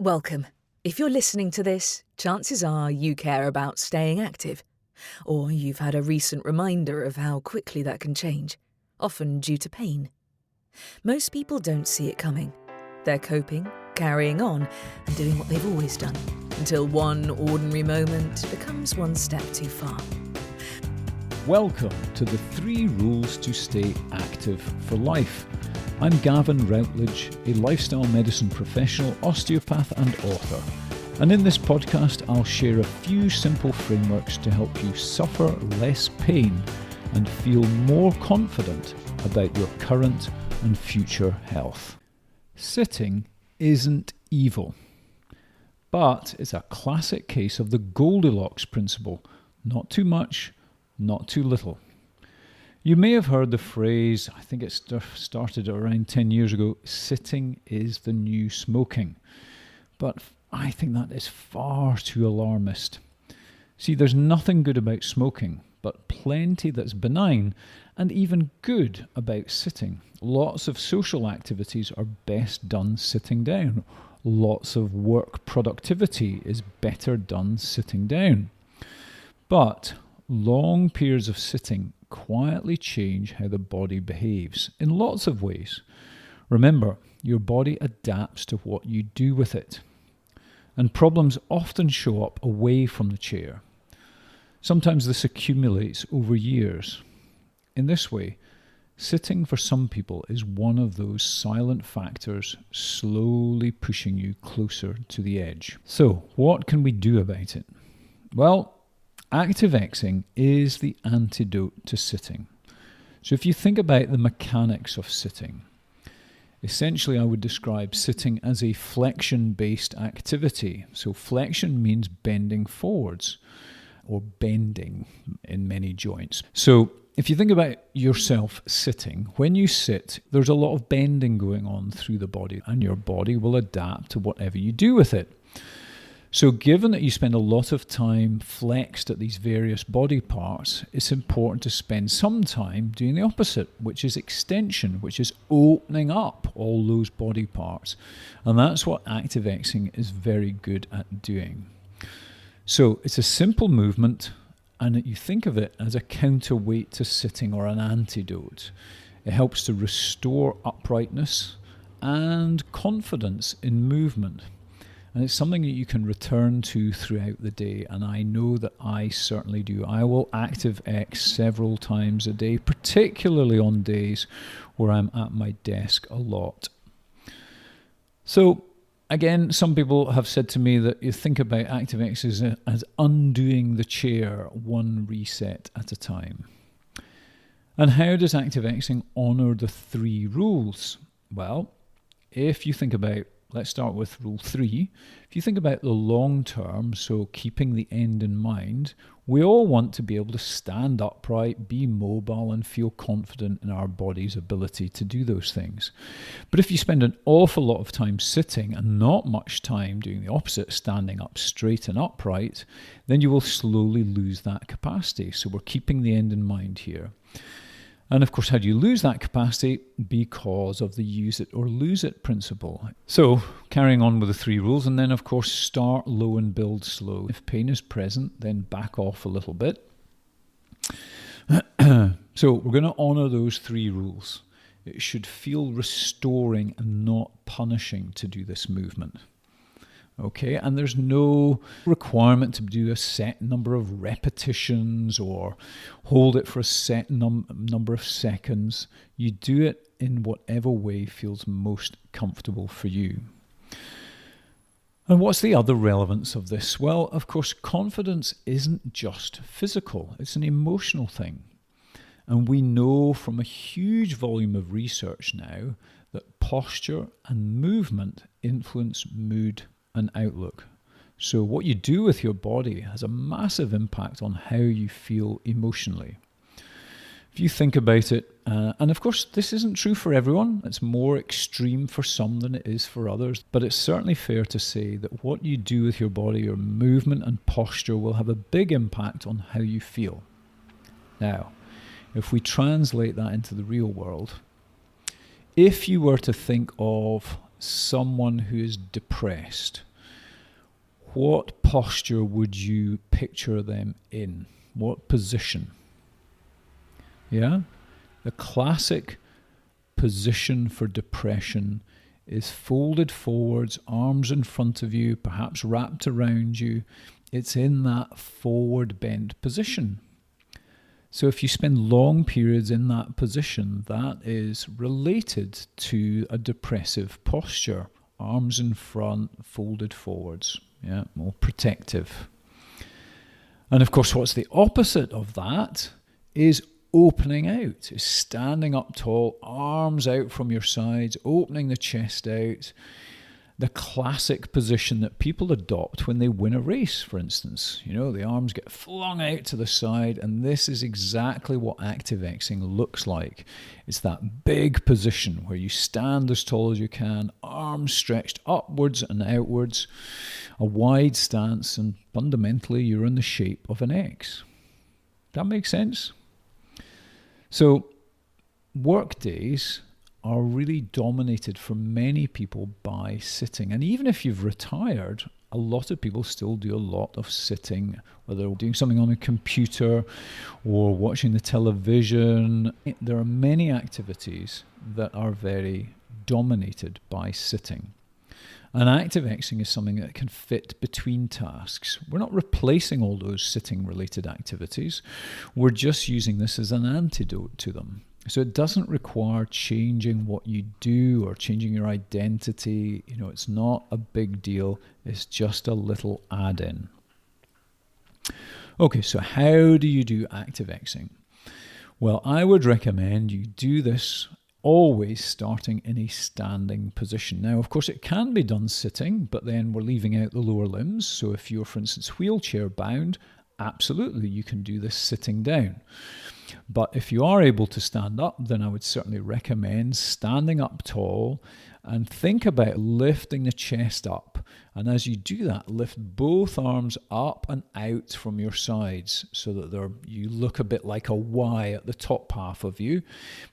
Welcome. If you're listening to this, chances are you care about staying active, or you've had a recent reminder of how quickly that can change, often due to pain. Most people don't see it coming. They're coping, carrying on, and doing what they've always done, until one ordinary moment becomes one step too far. Welcome to the 3 Rules to Stay Active for Life. I'm Gavin Routledge, a lifestyle medicine professional, osteopath and author. And in this podcast, I'll share a few simple frameworks to help you suffer less pain and feel more confident about your current and future health. Sitting isn't evil, but it's a classic case of the Goldilocks principle. Not too much, not too little. You may have heard the phrase, I think it started around 10 years ago, sitting is the new smoking. But I think that is far too alarmist. See, there's nothing good about smoking, but plenty that's benign and even good about sitting. Lots of social activities are best done sitting down. Lots of work productivity is better done sitting down. But long periods of sitting quietly change how the body behaves in lots of ways. Remember, your body adapts to what you do with it. And problems often show up away from the chair. Sometimes this accumulates over years. In this way, sitting for some people is one of those silent factors slowly pushing you closer to the edge. So, what can we do about it? Well, Active Xing is the antidote to sitting. So if you think about the mechanics of sitting, essentially I would describe sitting as a flexion-based activity. So flexion means bending forwards or bending in many joints. So if you think about yourself sitting, when you sit, there's a lot of bending going on through the body, and your body will adapt to whatever you do with it. So given that you spend a lot of time flexed at these various body parts, it's important to spend some time doing the opposite, which is extension, which is opening up all those body parts. And that's what Active Xing is very good at doing. So it's a simple movement, and you think of it as a counterweight to sitting or an antidote. It helps to restore uprightness and confidence in movement. And it's something that you can return to throughout the day, and I know that I certainly do. I will Active X several times a day, particularly on days where I'm at my desk a lot. So, again, some people have said to me that you think about Active X as undoing the chair one reset at a time. And how does Active Xing honour the 3 rules? Well, if you think about, let's start with rule 3. If you think about the long term, so keeping the end in mind, we all want to be able to stand upright, be mobile, and feel confident in our body's ability to do those things. But if you spend an awful lot of time sitting and not much time doing the opposite, standing up straight and upright, then you will slowly lose that capacity. So we're keeping the end in mind here. And of course, how do you lose that capacity? Because of the use it or lose it principle. So, carrying on with the 3 rules, and then of course, start low and build slow. If pain is present, then back off a little bit. So, we're going to honour those 3 rules. It should feel restoring and not punishing to do this movement. Okay, and there's no requirement to do a set number of repetitions or hold it for a set number of seconds. You do it in whatever way feels most comfortable for you. And what's the other relevance of this? Well, of course, confidence isn't just physical, it's an emotional thing. And we know from a huge volume of research now that posture and movement influence mood and outlook. So what you do with your body has a massive impact on how you feel emotionally. If you think about it, and of course this isn't true for everyone, it's more extreme for some than it is for others, but it's certainly fair to say that what you do with your body, your movement and posture will have a big impact on how you feel. Now, if we translate that into the real world, if you were to think of someone who is depressed, what posture would you picture them in? What position? Yeah? The classic position for depression is folded forwards, arms in front of you, perhaps wrapped around you. It's in that forward bent position. So if you spend long periods in that position, that is related to a depressive posture. Arms in front, folded forwards. Yeah, more protective. And of course, what's the opposite of that is opening out, is standing up tall, arms out from your sides, opening the chest out. The classic position that people adopt when they win a race, for instance. You know, the arms get flung out to the side, and this is exactly what Active Xing looks like. It's that big position where you stand as tall as you can, arms stretched upwards and outwards, a wide stance, and fundamentally you're in the shape of an X. That makes sense? So, work days are really dominated for many people by sitting. And even if you've retired, a lot of people still do a lot of sitting, whether they're doing something on a computer or watching the television. There are many activities that are very dominated by sitting. And Active Xing is something that can fit between tasks. We're not replacing all those sitting-related activities. We're just using this as an antidote to them. So it doesn't require changing what you do or changing your identity. You know, it's not a big deal. It's just a little add-in. Okay, so how do you do Active Xing? Well, I would recommend you do this always starting in a standing position. Now, of course, it can be done sitting, but then we're leaving out the lower limbs. So if you're, for instance, wheelchair bound, absolutely, you can do this sitting down. But if you are able to stand up, then I would certainly recommend standing up tall and think about lifting the chest up. And as you do that, lift both arms up and out from your sides so that you look a bit like a Y at the top half of you.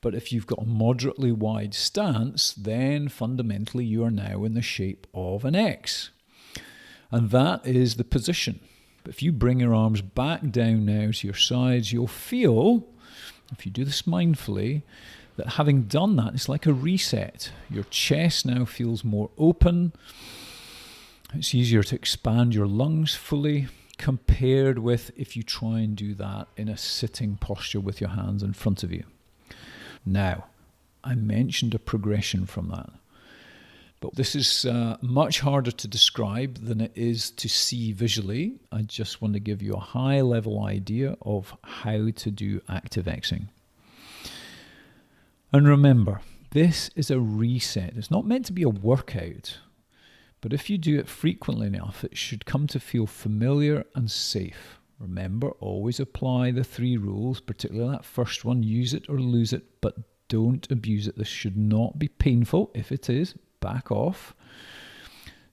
But if you've got a moderately wide stance, then fundamentally you are now in the shape of an X. And that is the position. But if you bring your arms back down now to your sides, you'll feel, if you do this mindfully, that having done that, it's like a reset. Your chest now feels more open. It's easier to expand your lungs fully compared with if you try and do that in a sitting posture with your hands in front of you. Now, I mentioned a progression from that. But this is much harder to describe than it is to see visually. I just want to give you a high-level idea of how to do Active Xing. And remember, this is a reset. It's not meant to be a workout. But if you do it frequently enough, it should come to feel familiar and safe. Remember, always apply the 3 rules, particularly that first one, use it or lose it, but don't abuse it. This should not be painful. If it is, back off.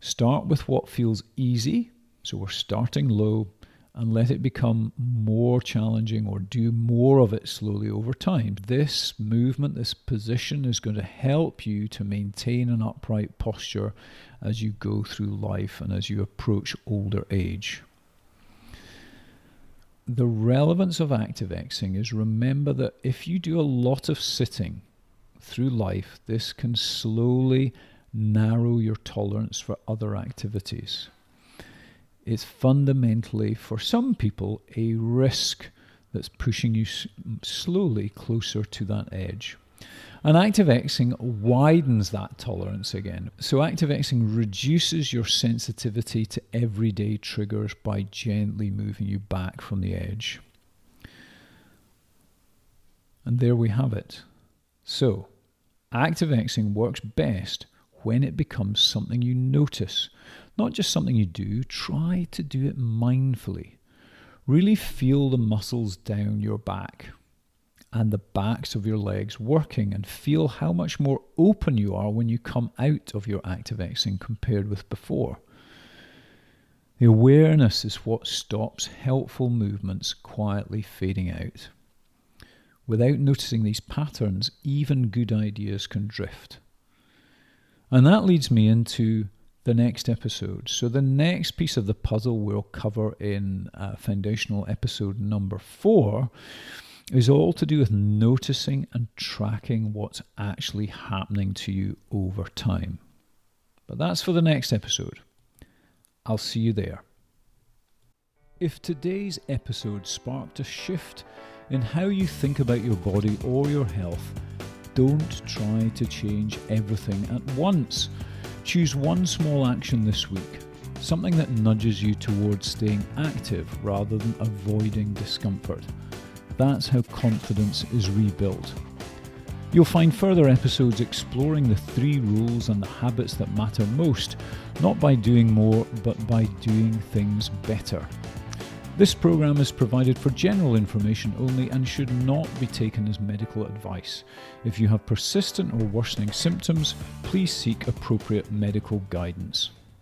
Start with what feels easy. So we're starting low and let it become more challenging or do more of it slowly over time. This movement, this position is going to help you to maintain an upright posture as you go through life and as you approach older age. The relevance of Active Xing is remember that if you do a lot of sitting through life, this can slowly narrow your tolerance for other activities. It's fundamentally, for some people, a risk that's pushing you slowly closer to that edge. And Active Xing widens that tolerance again. So Active Xing reduces your sensitivity to everyday triggers by gently moving you back from the edge. And there we have it. So, Active Xing works best when it becomes something you notice, not just something you do. Try to do it mindfully. Really feel the muscles down your back and the backs of your legs working, and feel how much more open you are when you come out of your Active Xing compared with before. The awareness is what stops helpful movements quietly fading out. Without noticing these patterns, even good ideas can drift. And that leads me into the next episode. So the next piece of the puzzle we'll cover in foundational episode number 4 is all to do with noticing and tracking what's actually happening to you over time. But that's for the next episode. I'll see you there. If today's episode sparked a shift in how you think about your body or your health, don't try to change everything at once. Choose one small action this week, something that nudges you towards staying active rather than avoiding discomfort. That's how confidence is rebuilt. You'll find further episodes exploring the 3 rules and the habits that matter most, not by doing more, but by doing things better. This program is provided for general information only and should not be taken as medical advice. If you have persistent or worsening symptoms, please seek appropriate medical guidance.